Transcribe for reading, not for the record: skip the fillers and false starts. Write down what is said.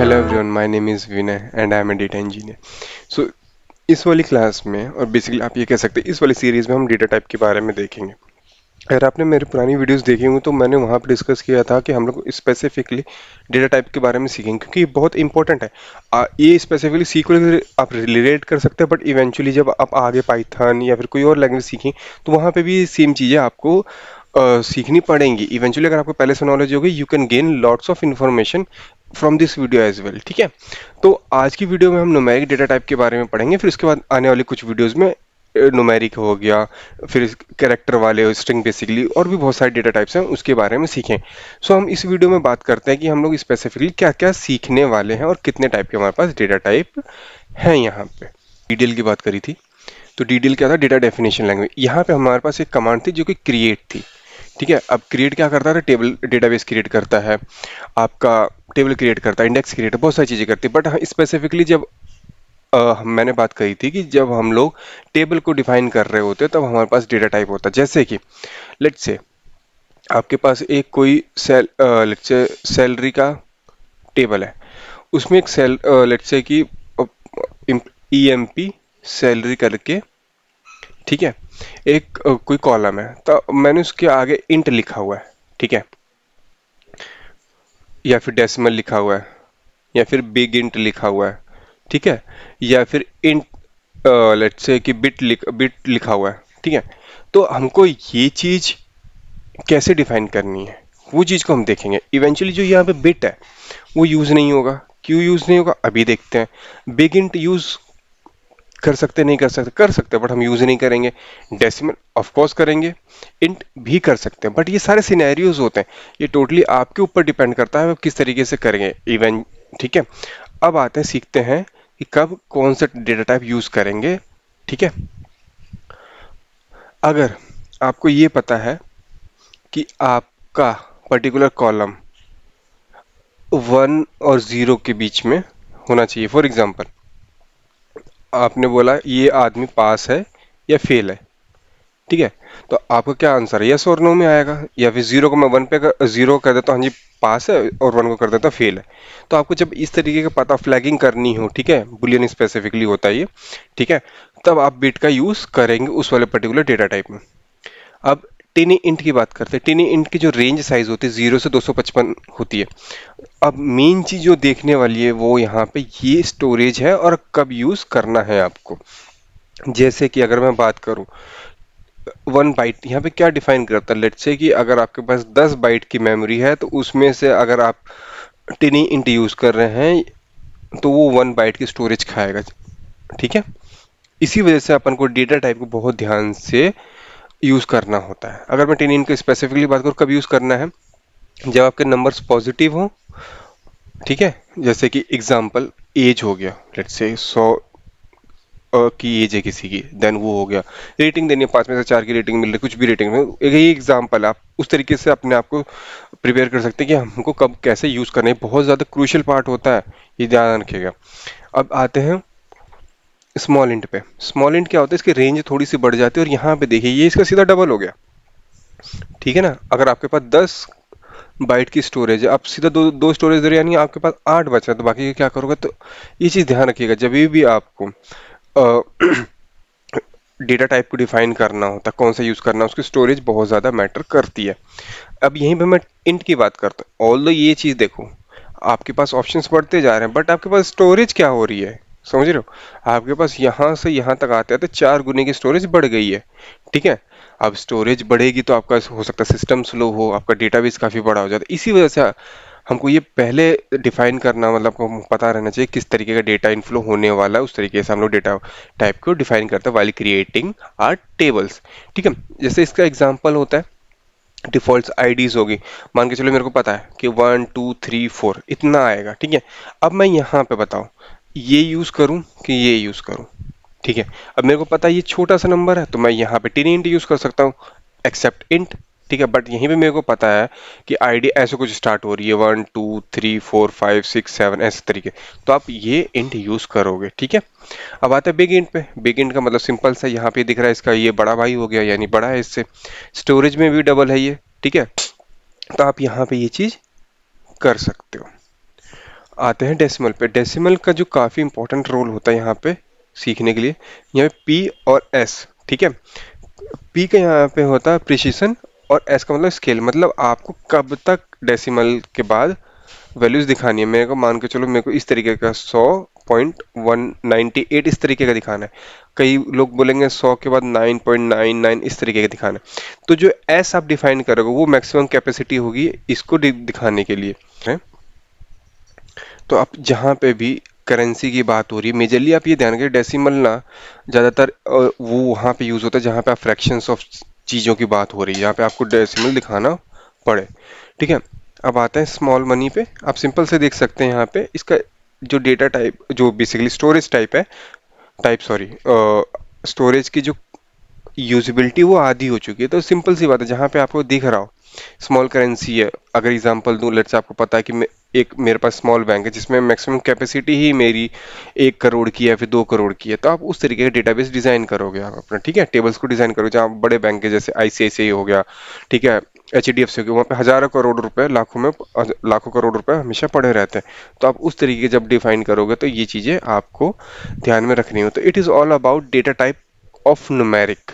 Hello everyone, my name is Vinay and I am a data engineer. So इस वाली class में और basically आप ये कह सकते हैं इस वाली सीरीज़ में हम डेटा टाइप के बारे में देखेंगे। अगर आपने मेरी पुरानी वीडियोस देखी होंगी तो मैंने वहाँ पे डिस्कस किया था कि हम लोग स्पेसिफिकली डेटा टाइप के बारे में सीखेंगे क्योंकि ये बहुत इंपॉर्टेंट है। ये स्पेसिफिकली सीक्वल आप रिलेट कर सकते हैं, बट इवेंचुअली जब आप आगे पाइथन या फिर कोई और लैंग्वेज सीखें तो वहाँ पे भी सेम चीज़ें आपको सीखनी पड़ेंगी। इवेंचुअली अगर आपको पहले से नॉलेज होगी you can gain lots of information from this video as well. ठीक है, तो आज की वीडियो में हम न्यूमेरिक डेटा टाइप के बारे में पढ़ेंगे, फिर उसके बाद आने वाली कुछ वीडियोस में न्यूमेरिक हो गया, फिर कैरेक्टर वाले स्ट्रिंग बेसिकली और भी बहुत सारे डेटा टाइप्स हैं उसके बारे में सीखें। सो हम इस वीडियो में बात करते हैं कि हम लोग स्पेसिफिकली क्या क्या सीखने वाले हैं और कितने टाइप के हमारे पास डेटा टाइप हैं। यहाँ पे डीडीएल की बात करी थी, तो डीडीएल क्या था? Data definition language. यहाँ पे हमारे पास एक कमांड थी जो कि क्रिएट थी। ठीक है, अब क्रिएट क्या करता था? टेबल डेटाबेस क्रिएट करता है, आपका टेबल क्रिएट करता है, इंडेक्स क्रिएट, बहुत सारी चीज़ें करती है। बट हाँ, स्पेसिफिकली जब मैंने बात कही थी कि जब हम लोग टेबल को डिफाइन कर रहे होते हैं तब हमारे पास डेटा टाइप होता है। जैसे कि लेट्स से आपके पास एक कोई लेट्स से सैलरी का टेबल है, उसमें एक लेट्स से कि ईएमपी सैलरी करके, ठीक है, एक कोई कॉलम है तो मैंने उसके आगे इंट लिखा हुआ है। ठीक है, या फिर डेसिमल लिखा हुआ है, या फिर बिग इंट लिखा हुआ है। ठीक है, या फिर इंट लेट्स से कि बिट लिखा हुआ है। ठीक है, तो हमको ये चीज कैसे डिफाइन करनी है वो चीज को हम देखेंगे। इवेंचुअली जो यहाँ पे बिट है वो यूज नहीं होगा। क्यों यूज नहीं होगा अभी देखते हैं। बिग इंट यूज कर सकते नहीं कर सकते? कर सकते, बट हम यूज नहीं करेंगे। डेसिमल ऑफ कोर्स करेंगे, इंट भी कर सकते हैं, बट ये सारे सिनेरियोज होते हैं। ये टोटली आपके ऊपर डिपेंड करता है आप किस तरीके से करेंगे इवन। ठीक है, अब आते हैं सीखते हैं कि कब कौन सा डेटा टाइप यूज करेंगे। ठीक है, अगर आपको ये पता है कि आपका पर्टिकुलर कॉलम 1 और 0 के बीच में होना चाहिए। फॉर एग्जांपल आपने बोला ये आदमी पास है या फेल है। ठीक है, तो आपका क्या आंसर है? यस और नो में आएगा, या फिर 0 को मैं 1 पे 0 कर देता हूँ, हाँ जी पास है, और 1 को कर देता हूँ फेल है। तो आपको जब इस तरीके का पता फ्लैगिंग करनी हो, ठीक है, बुलियन स्पेसिफिकली होता है ये, ठीक है, तब आप बिट का यूज करेंगे उस वाले पर्टिकुलर डेटा टाइप में। अब टिनी इंट की बात करते हैं। टिनी इंट की जो रेंज साइज होती है 0 से 255 होती है। अब मेन चीज जो देखने वाली है वो यहाँ पे ये स्टोरेज है और कब यूज करना है आपको। जैसे कि अगर मैं बात करूं 1 बाइट, यहाँ पे क्या डिफाइन करता है? लेट्स से कि अगर आपके पास 10 बाइट की मेमोरी है तो उसमें से अगर आप टिनी इंट यूज कर रहे हैं तो वो 1 बाइट की स्टोरेज खाएगा। ठीक है, इसी वजह से अपन को डेटा टाइप को बहुत ध्यान से यूज करना होता है। अगर मैं टिनी इंट की स्पेसिफिकली बात करूँ कब यूज करना है, जब आपके नंबर्स पॉजिटिव हो। ठीक है, जैसे कि एग्जाम्पल एज हो गया, लेट्स से 100 की एज है किसी की, देन वो हो गया। रेटिंग देनी है, 5 में से 4 की रेटिंग मिल रही, कुछ भी रेटिंग में, एक ही एग्जाम्पल आप उस तरीके से अपने आप को प्रिपेयर कर सकते हैं कि हमको कब कैसे यूज करना है। बहुत ज्यादा क्रूशियल पार्ट होता है, ये ध्यान रखिएगा। अब आते हैं स्मॉल इंट पे। स्मॉल इंट क्या होता है? इसकी रेंज थोड़ी सी बढ़ जाती है और यहाँ पे देखिए ये इसका सीधा डबल हो गया। ठीक है ना, अगर आपके पास 10 बाइट की स्टोरेज है, आप सीधा दो दो स्टोरेज दे रहे हैं, यानी आपके पास 8 बचा है, तो बाकी क्या करोगे? तो ये चीज ध्यान रखिएगा जब भी आपको डेटा टाइप को डिफाइन करना होता है, कौन सा यूज करना है, उसकी स्टोरेज बहुत ज्यादा मैटर करती है। अब यहीं पे मैं इंट की बात करता हूँ। ऑल्दो ये चीज देखो, आपके पास ऑप्शंस बढ़ते जा रहे हैं बट आपके पास स्टोरेज क्या हो रही है? समझ रहे हो? आपके पास यहाँ से यहाँ तक आते आते 4 गुने की स्टोरेज बढ़ गई है। ठीक है, अब स्टोरेज बढ़ेगी तो आपका हो सकता है सिस्टम स्लो हो, आपका डेटाबेस काफी बड़ा हो जाता है। इसी वजह से हमको ये पहले डिफाइन करना, मतलब हमको पता रहना चाहिए किस तरीके का डेटा इनफ्लो होने वाला है, उस तरीके से हम लोग डेटा टाइप को डिफाइन करते हैं वाइल क्रिएटिंग आर टेबल्स। ठीक है, जैसे इसका एग्जांपल होता है डिफॉल्ट आईडीज होगी। मान के चलो मेरे को पता है कि 1 2 3 4 इतना आएगा। ठीक है, अब मैं यहाँ पे बताऊँ ये यूज करूँ कि ये यूज करूँ। ठीक है, अब मेरे को पता है ये छोटा सा नंबर है तो मैं यहाँ पे टिनी इंट यूज कर सकता हूँ, एक्सेप्ट इंट। ठीक है, बट यहीं पे मेरे को पता है कि आईडी ऐसे कुछ स्टार्ट हो रही है 1 2 3 4 5 6 7 ऐसे तरीके, तो आप ये इंट यूज करोगे। ठीक है, अब आता है बिग इंट पे। बिग इंट का मतलब सिंपल सा यहाँ पे दिख रहा है, इसका ये बड़ा भाई हो गया, यानी बड़ा है इससे, स्टोरेज में भी डबल है ये। ठीक है, तो आप यहाँ पे ये चीज कर सकते हो। आते हैं डेसिमल पे। डेसिमल का जो काफ़ी इंपॉर्टेंट रोल होता है यहाँ पे सीखने के लिए, यहाँ पे पी और एस, ठीक है। पी का यहाँ पे होता है प्रिसिशन, और एस का मतलब स्केल, मतलब आपको कब तक डेसिमल के बाद वैल्यूज दिखानी है। मेरे को मान के चलो, मेरे को इस तरीके का 100.198 इस तरीके का दिखाना है। कई लोग बोलेंगे 100 के बाद 9.99 इस तरीके का दिखाना है। तो जो एस आप डिफाइन करोगे वो मैक्सिमम कैपेसिटी होगी इसको दिखाने के लिए है। तो आप जहाँ पे भी करेंसी की बात हो रही है, मेजरली आप ये ध्यान रखिए, डेसिमल ना ज़्यादातर वो वहाँ पे यूज़ होता है जहाँ पे आप फ्रैक्शंस ऑफ चीज़ों की बात हो रही है, जहाँ पे आपको डेसिमल दिखाना पड़े, ठीक है। अब आते हैं स्मॉल मनी पे। आप सिंपल से देख सकते हैं यहाँ पे इसका जो डेटा टाइप, जो बेसिकली स्टोरेज टाइप है, टाइप सॉरी, स्टोरेज की जो यूजिबिलिटी वो आधी हो चुकी है। तो सिंपल सी बात है, जहाँ पे आपको दिख रहा हो स्मॉल करेंसी है, अगर एग्जांपल दूं, लेट्स से आपको पता है कि एक मेरे पास स्मॉल बैंक है जिसमें मैक्सिमम कैपेसिटी ही मेरी 1 करोड़ की है या फिर 2 करोड़ की है, तो आप उस तरीके का डेटाबेस डिजाइन करोगे आप अपना, ठीक है। टेबल्स को डिजाइन करोगे जहाँ बड़े बैंक है जैसे आईसीआईसीआई हो गया, ठीक है, एचडीएफसी हो गया, वहाँ पे हजारों करोड़ रुपए, लाखों करोड़ रुपए हमेशा पड़े रहते हैं। तो आप उस तरीके जब डिफाइन करोगे तो ये चीजें आपको ध्यान में रखनी हो। तो it is all about data type of numeric,